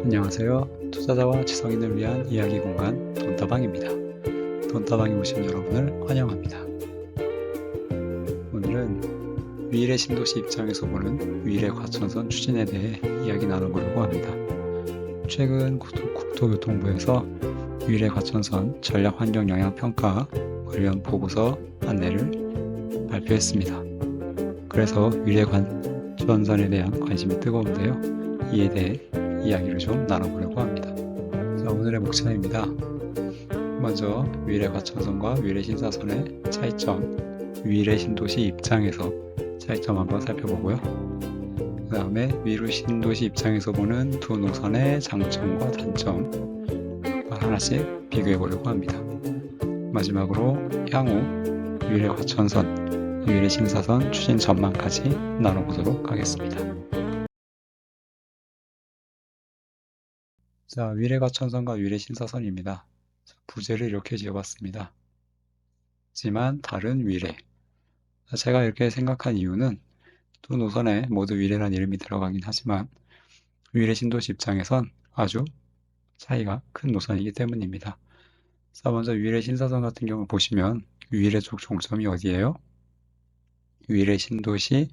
안녕하세요. 투자자와 지성인을 위한 이야기 공간 돈다방입니다. 돈다방에 오신 여러분을 환영합니다. 오늘은 위례 신도시 입장에서 보는 위례 과천선 추진에 대해 이야기 나눠보려고 합니다. 최근 국토교통부에서 위례 과천선 전략환경영향평가 관련 보고서 안내를 발표했습니다. 그래서 위례 과천선에 대한 관심이 뜨거운데요. 이에 대해 이야기를 좀 나눠보려고 합니다. 자, 오늘의 목차입니다. 먼저 위례 과천선과 위례 신사선의 차이점, 위례 신도시 입장에서 차이점 한번 살펴보고요. 그 다음에 위례 신도시 입장에서 보는 두 노선의 장점과 단점 하나씩 비교해 보려고 합니다. 마지막으로 향후 위례 과천선, 위례 신사선 추진 전망까지 나눠보도록 하겠습니다. 자, 위례 과천선과 위례 신사선입니다. 부제를 이렇게 지어봤습니다. 하지만 다른 위례. 제가 이렇게 생각한 이유는 두 노선에 모두 위례란 이름이 들어가긴 하지만 위례 신도시 입장에선 아주 차이가 큰 노선이기 때문입니다. 자, 먼저 위례 신사선 같은 경우 보시면 위례 쪽 종점이 어디예요? 위례 신도시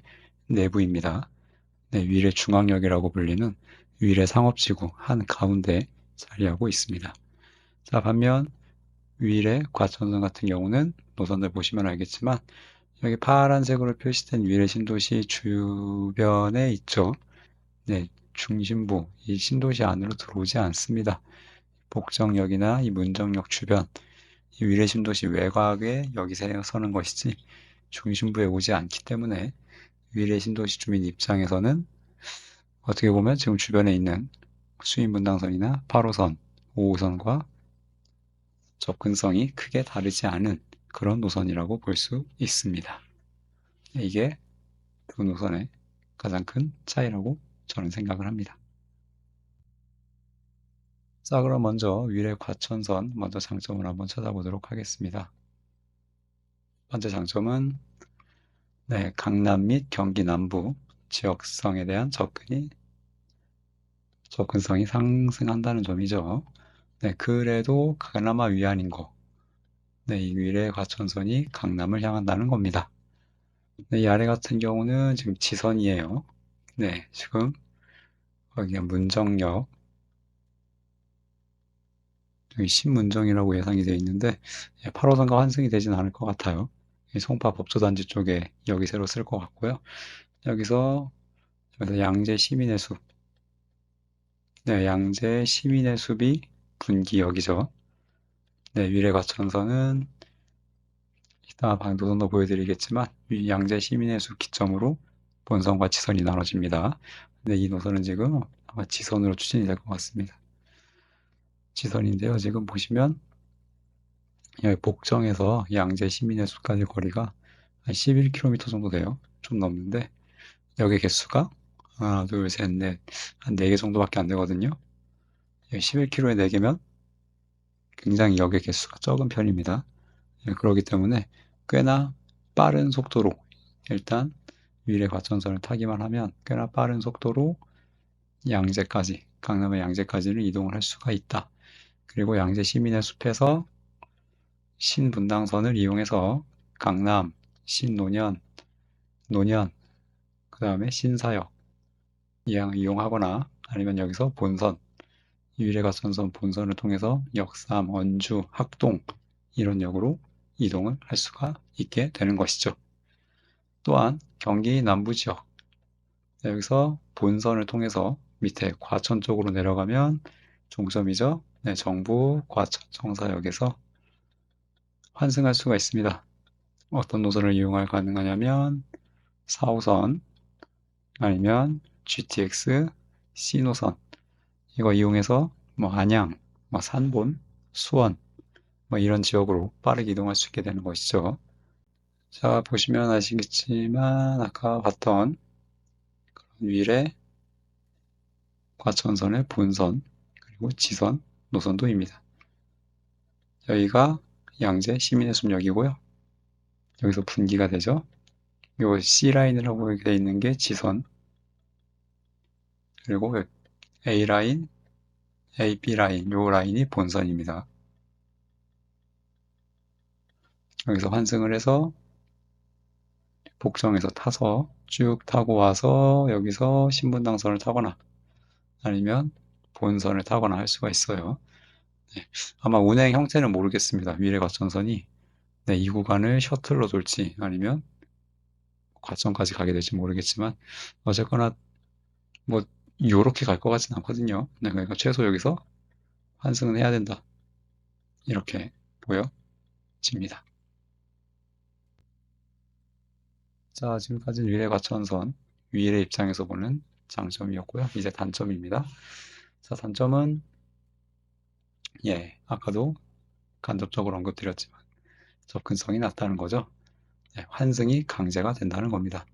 내부입니다. 네, 위례 중앙역이라고 불리는 위례 상업지구 한가운데 자리하고 있습니다. 자, 반면 위례 과천선 같은 경우는 노선을 보시면 알겠지만 여기 파란색으로 표시된 위례 신도시 주변에 있죠. 네, 중심부, 이 신도시 안으로 들어오지 않습니다. 복정역이나 이 문정역 주변, 이 위례 신도시 외곽에 여기 서는 것이지 중심부에 오지 않기 때문에 위례 신도시 주민 입장에서는 어떻게 보면 지금 주변에 있는 수인분당선이나 8호선, 5호선과 접근성이 크게 다르지 않은 그런 노선이라고 볼 수 있습니다. 이게 두 노선의 가장 큰 차이라고 저는 생각을 합니다. 자, 그럼 먼저 위례 과천선 먼저 장점을 한번 찾아보도록 하겠습니다. 번째 장점은 강남 및 경기 남부 지역성에 대한 접근성이 상승한다는 점이죠. 그래도 그나마 위안인 거. 이 위례 과천선이 강남을 향한다는 겁니다. 이 아래 같은 경우는 지금 지선이에요. 지금 여기가 문정역, 여기 신문정이라고 예상이 되어 있는데 8호선과 환승이 되진 않을 것 같아요. 송파 법조단지 쪽에 여기 새로 쓸 것 같고요. 여기서 양재 시민의 숲, 양재 시민의 숲이 분기역이죠. 위례 과천선은 이따 노선도 보여드리겠지만 양재 시민의 숲 기점으로 본선과 지선이 나눠집니다. 이 노선은 지금 아마 지선으로 추진이 될 것 같습니다. 지선인데요. 지금 보시면 여기 복정에서 양재 시민의 숲까지 거리가 한 11km 정도 돼요. 좀 넘는데 역의 개수가 하나, 둘, 셋, 넷, 한 4개 정도밖에 안 되거든요. 11km에 4개면 굉장히 역의 개수가 적은 편입니다. 그렇기 때문에 꽤나 빠른 속도로 일단 위례 과천선을 타기만 하면 꽤나 빠른 속도로 양재까지, 강남의 양재까지는 이동을 할 수가 있다. 그리고 양재 시민의 숲에서 신분당선을 이용해서 강남, 신논현, 논현, 그 다음에 신사역 이용하거나 아니면 여기서 본선, 위례과천선 본선을 통해서 역삼, 언주, 학동 이런 역으로 이동을 할 수가 있게 되는 것이죠. 또한 경기 남부지역 여기서 본선을 통해서 밑에 과천 쪽으로 내려가면 종점이죠. 정부 과천 청사역에서 환승할 수가 있습니다. 어떤 노선을 이용할 가능하냐면 4호선 아니면 GTX C노선 이거 이용해서 안양, 산본, 수원 이런 지역으로 빠르게 이동할 수 있게 되는 것이죠. 자, 보시면 아시겠지만 아까 봤던 위례 과천선의 본선 그리고 지선 노선도입니다. 여기가 양재 시민의 숲역이고요. 여기서 분기가 되죠. 요 C라인이라고 되어 있는 게 지선 그리고 A라인, AB 라인, 요 라인이 본선입니다. 여기서 환승을 해서 복정에서 타서 쭉 타고 와서 여기서 신분당선을 타거나 아니면 본선을 타거나 할 수가 있어요. 네, 아마 운행 형태는 모르겠습니다. 위례과천선이 네, 이 구간을 셔틀로 돌지 아니면 과천까지 가게 될지 모르겠지만 어쨌거나 뭐 요렇게 갈 것 같진 않거든요. 네, 그러니까 최소 여기서 환승은 해야 된다. 이렇게 보여집니다. 자, 지금까지는 위례과천선 위례 입장에서 보는 장점이었고요. 이제 단점입니다. 자, 단점은 아까도 간접적으로 언급드렸지만 접근성이 낮다는 거죠. 네, 환승이 강제가 된다는 겁니다.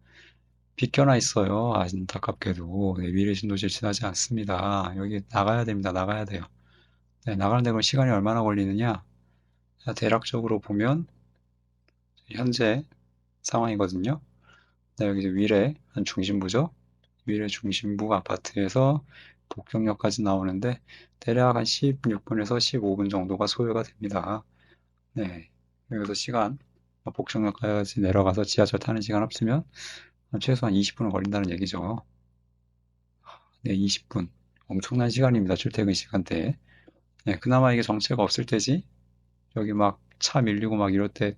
비켜나 있어요. 안타깝게도. 네, 미래 신도시를 지나지 않습니다. 여기 나가야 됩니다. 나가야 돼요. 네, 나가는데 그럼 시간이 얼마나 걸리느냐? 자, 대략적으로 보면 현재 상황이거든요. 네, 여기 위례 한 중심부죠. 위례 중심부 아파트에서 복경역까지 나오는데 대략 한 16분에서 15분 정도가 소요가 됩니다. 네, 여기서 시간 복정역까지 내려가서 지하철 타는 시간 합치면 최소한 20분은 걸린다는 얘기죠. 네, 20분. 엄청난 시간입니다. 출퇴근 시간대에. 네, 그나마 이게 정체가 없을 때지. 여기 막 차 밀리고 막 이럴 때,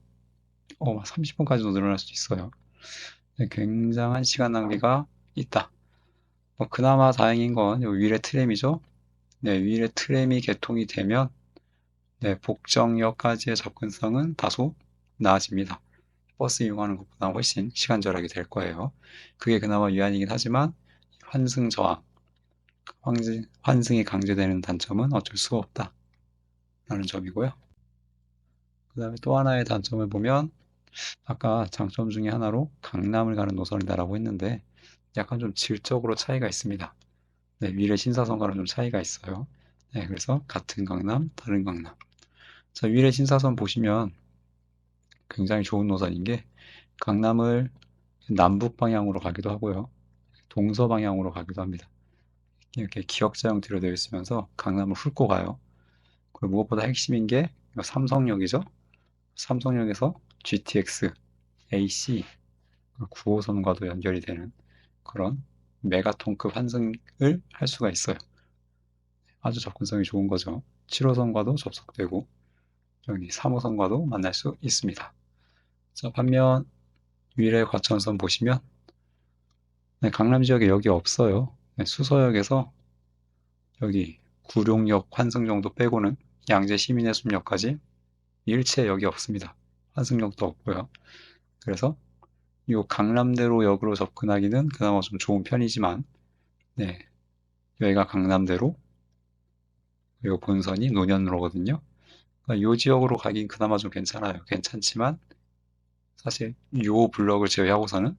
막 30분까지도 늘어날 수도 있어요. 네, 굉장한 시간 낭비가 있다. 뭐 그나마 다행인 건 여기 위례 트램이죠. 네, 위례 트램이 개통이 되면 네, 복정역까지의 접근성은 다소 나아집니다. 버스 이용하는 것보다 훨씬 시간 절약이 될 거예요. 그게 그나마 위안이긴 하지만 환승 저항, 환승이 강제되는 단점은 어쩔 수가 없다. 라는 점이고요. 그 다음에 또 하나의 단점을 보면 아까 장점 중에 하나로 강남을 가는 노선이다라고 했는데 약간 좀 질적으로 차이가 있습니다. 네, 위례 신사선과는 좀 차이가 있어요. 네, 그래서 같은 강남, 다른 강남. 자, 위례 신사선 보시면 굉장히 좋은 노선인 게 강남을 남북 방향으로 가기도 하고요. 동서 방향으로 가기도 합니다. 이렇게 기역자 형태로 되어 있으면서 강남을 훑고 가요. 그리고 무엇보다 핵심인 게 삼성역이죠. 삼성역에서 GTX, AC, 9호선과도 연결이 되는 그런 메가톤급 환승을 할 수가 있어요. 아주 접근성이 좋은 거죠. 7호선과도 접속되고 여기 3호선과도 만날 수 있습니다. 자, 반면 위례 과천선 보시면 네, 강남 지역에 여기 없어요. 네, 수서역에서 여기 구룡역 환승 정도 빼고는 양재 시민해수역까지 일체 여기 없습니다. 환승역도 없고요. 그래서 이 강남대로역으로 접근하기는 그나마 좀 좋은 편이지만 네, 여기가 강남대로 그리고 본선이 노년로거든요. 그러니까 이 지역으로 가긴 그나마 좀 괜찮아요. 괜찮지만 사실 이 블럭을 제외하고서는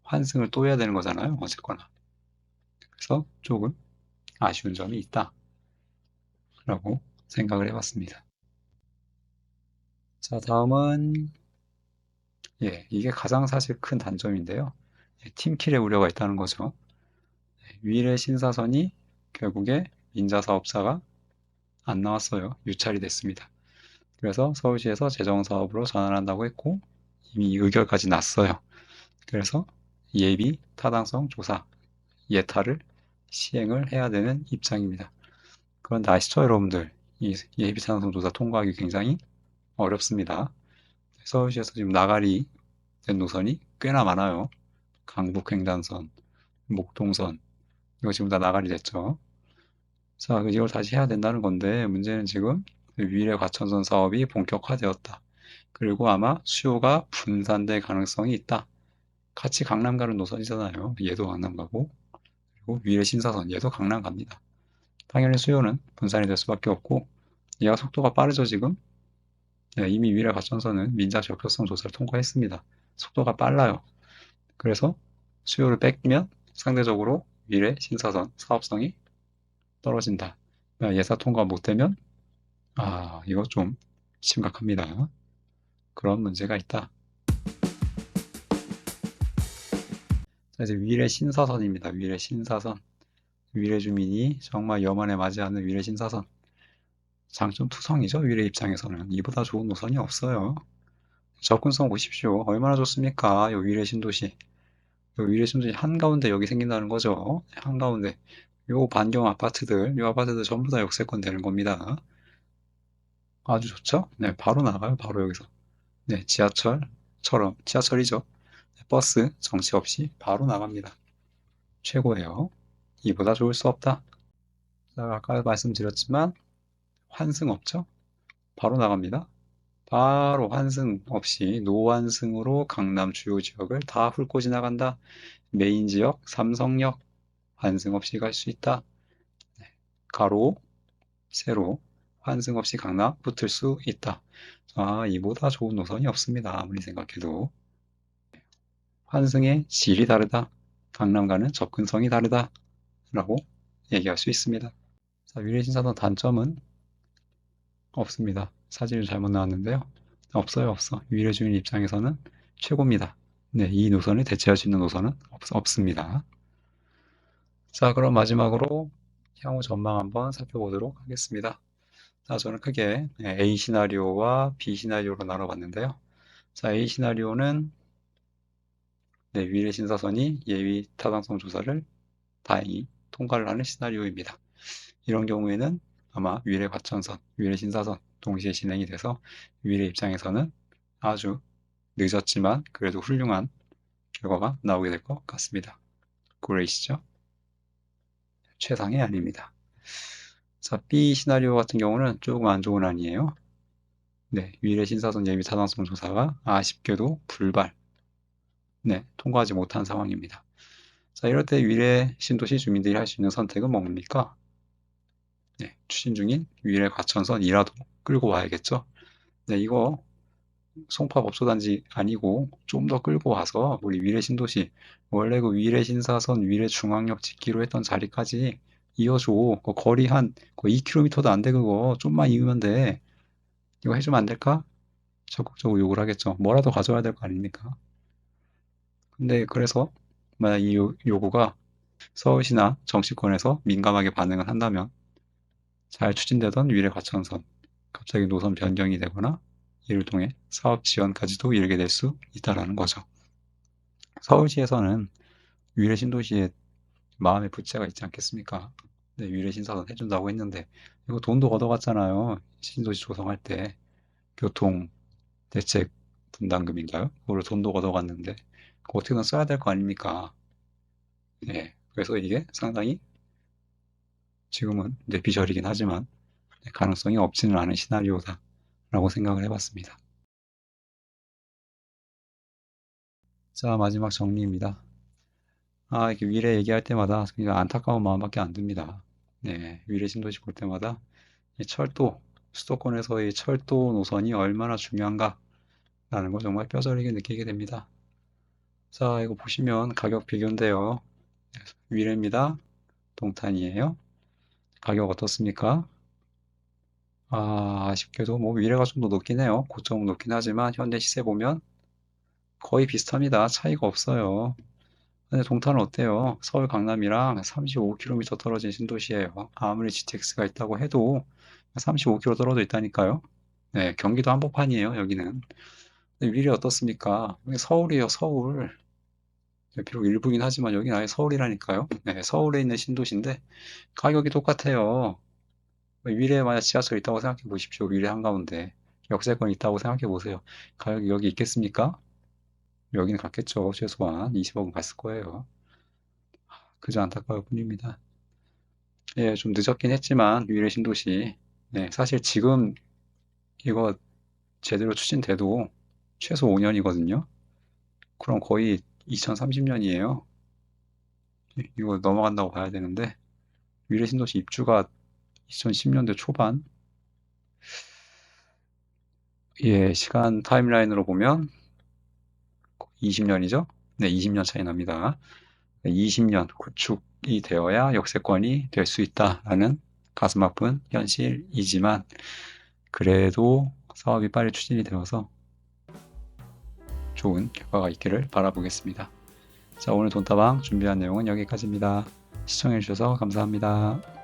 환승을 또 해야 되는 거잖아요. 어쨌거나. 그래서 조금 아쉬운 점이 있다. 라고 생각을 해봤습니다. 자, 다음은 이게 가장 사실 큰 단점인데요. 팀킬의 우려가 있다는 거죠. 위례 신사선이 결국에 민자사업자가 안 나왔어요. 유찰이 됐습니다. 그래서 서울시에서 재정사업으로 전환한다고 했고 이미 의결까지 났어요. 그래서 예비 타당성 조사, 예타를 시행을 해야 되는 입장입니다. 그런데 아시죠, 여러분들? 이 예비 타당성 조사 통과하기 굉장히 어렵습니다. 서울시에서 지금 나가리 된 노선이 꽤나 많아요. 강북횡단선, 목동선, 이거 지금 다 나가리 됐죠. 자, 이걸 다시 해야 된다는 건데, 문제는 지금 위례 과천선 사업이 본격화되었다. 그리고 아마 수요가 분산될 가능성이 있다. 같이 강남 가는 노선이잖아요. 얘도 강남 가고, 그리고 위례 신사선, 얘도 강남 갑니다. 당연히 수요는 분산이 될 수밖에 없고, 얘가 속도가 빠르죠, 지금? 네, 이미 위례 과천선은 민자 적격성 조사를 통과했습니다. 속도가 빨라요. 그래서 수요를 뺏기면 상대적으로 위례 신사선 사업성이 떨어진다. 예사 통과 못 되면 이거 좀 심각합니다. 그런 문제가 있다. 자, 이제 위례 신사선입니다. 위례 신사선. 위례 주민이 정말 염원에 맞지 않는 위례 신사선. 장점 투성이죠. 위례 입장에서는. 이보다 좋은 노선이 없어요. 접근성 보십시오. 얼마나 좋습니까? 요 위례 신도시. 요 위례 신도시 한가운데 여기 생긴다는 거죠. 한가운데. 요 반경 아파트들, 요 아파트들 전부 다 역세권 되는 겁니다. 아주 좋죠? 네, 바로 나가요. 바로 여기서. 네, 지하철처럼, 지하철이죠. 버스 정치 없이 바로 나갑니다. 최고예요. 이보다 좋을 수 없다. 자, 아까 말씀드렸지만 환승 없죠? 바로 나갑니다. 바로 환승 없이 노환승으로 강남 주요 지역을 다 훑고 지나간다. 메인 지역, 삼성역 환승 없이 갈 수 있다. 네, 가로, 세로 환승 없이 강남 붙을 수 있다. 아, 이보다 좋은 노선이 없습니다. 아무리 생각해도. 환승의 질이 다르다. 강남 가는 접근성이 다르다. 라고 얘기할 수 있습니다. 자, 위례신사선 단점은 없습니다. 사진이 잘못 나왔는데요. 없어요, 없어. 위례 주민 입장에서는 최고입니다. 네, 이 노선을 대체할 수 있는 노선은 없습니다. 자, 그럼 마지막으로 향후 전망 한번 살펴보도록 하겠습니다. 자, 저는 크게 A 시나리오와 B 시나리오로 나눠봤는데요. 자, A 시나리오는 네, 위례 신사선이 예비 타당성 조사를 다행히 통과를 하는 시나리오입니다. 이런 경우에는 아마 위례 과천선, 위례 신사선 동시에 진행이 돼서 위례 입장에서는 아주 늦었지만 그래도 훌륭한 결과가 나오게 될 것 같습니다. 그레이시죠? 최상의 아닙니다. 자, B 시나리오 같은 경우는 조금 안 좋은 아니에요. 네, 위례 신사선 예비 타당성 조사가 아쉽게도 불발, 네, 통과하지 못한 상황입니다. 자, 이럴 때 위례 신도시 주민들이 할 수 있는 선택은 뭡니까? 네, 추진 중인 위례 과천선이라도 끌고 와야겠죠. 네, 이거 송파법소단지 아니고 좀 더 끌고 와서 우리 위례 신도시 원래 그 위례 신사선 위례 중앙역 짓기로 했던 자리까지 이어줘. 그 거리 한 2km도 안 돼. 그거 좀만 이으면 돼. 이거 해주면 안 될까? 적극적으로 요구를 하겠죠. 뭐라도 가져와야 될 거 아닙니까? 근데 그래서 만약 이 요구가 서울시나 정치권에서 민감하게 반응을 한다면 잘 추진되던 위례 과천선 갑자기 노선 변경이 되거나 이를 통해 사업 지원까지도 이르게 될 수 있다는 거죠. 서울시에서는 위례 신도시에 마음의 부채가 있지 않겠습니까? 네, 위례 신사선 해준다고 했는데 이거 돈도 걷어갔잖아요. 신도시 조성할 때 교통 대책 분담금인가요? 그걸로 돈도 걷어갔는데 그거 어떻게든 써야 될 거 아닙니까? 네, 그래서 이게 상당히 지금은 뇌피셜이긴 하지만 가능성이 없지는 않은 시나리오다라고 생각을 해봤습니다. 자, 마지막 정리입니다. 아, 이렇게 위례 얘기할 때마다 그냥 안타까운 마음밖에 안 듭니다. 네, 위례 신도시 볼 때마다 이 철도, 수도권에서의 철도 노선이 얼마나 중요한가라는 걸 정말 뼈저리게 느끼게 됩니다. 자, 이거 보시면 가격 비교인데요. 위례입니다. 동탄이에요. 가격 어떻습니까? 아, 아쉽게도 뭐 위례가 좀 더 높긴 해요. 고점은 높긴 하지만 현재 시세 보면 거의 비슷합니다. 차이가 없어요. 근데 동탄은 어때요? 서울 강남이랑 35km 떨어진 신도시예요. 아무리 GTX가 있다고 해도 35km 떨어져 있다니까요. 네, 경기도 한복판이에요, 여기는. 근데 위례 어떻습니까? 여기 서울이에요, 서울. 네, 비록 일부긴 하지만 여기는 아예 서울이라니까요. 네, 서울에 있는 신도시인데 가격이 똑같아요. 위례에 만약 지하철 있다고 생각해 보십시오. 위례 한가운데. 역세권 있다고 생각해 보세요. 가격이 여기 있겠습니까? 여기는 갔겠죠. 최소한 20억은 갔을 거예요. 그저 안타까울 뿐입니다. 예, 좀 늦었긴 했지만 위례 신도시. 네, 사실 지금 이거 제대로 추진돼도 최소 5년이거든요. 그럼 거의 2030년이에요. 이거 넘어간다고 봐야 되는데 위례 신도시 입주가 2010년대 초반. 예, 시간 타임라인으로 보면 20년이죠. 네, 20년 차이 납니다. 20년 구축이 되어야 역세권이 될 수 있다라는 가슴 아픈 현실이지만 그래도 사업이 빨리 추진이 되어서 좋은 결과가 있기를 바라보겠습니다. 자, 오늘 돈다방 준비한 내용은 여기까지입니다. 시청해주셔서 감사합니다.